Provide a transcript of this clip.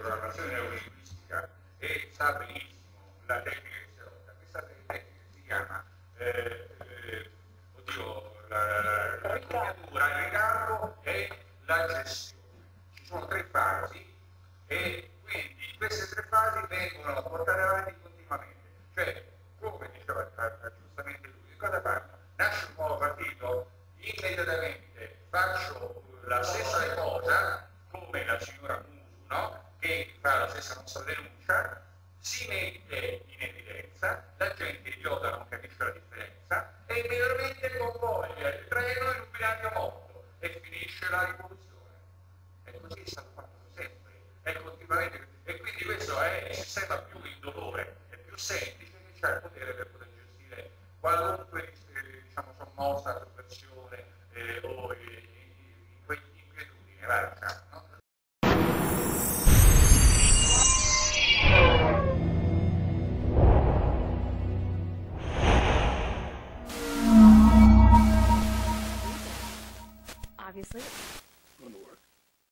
programmazione neurolinguistica e sa benissimo la tecnica che si adotta. Questa tecnica si chiama la miniatura, il ricambo e la gestione. Ci sono 3 fasi e quindi queste 3 fasi vengono portate avanti continuamente. Cioè, come diceva giustamente lui, cosa fanno? Nasce un nuovo partito, immediatamente faccio la stessa cosa come la signora Musu, no? Che fa la stessa nostra denuncia, si mette in evidenza, la gente idiota non capisce la differenza e immediatamente convoglia il treno in un binario morto e finisce la rivoluzione. E così è stato fatto sempre, è continuamente. E quindi questo è il sistema più indolore e più semplice che c'è il potere per poter gestire qualunque diciamo, sommossa, sovversione o inquietudine, no? Obviously.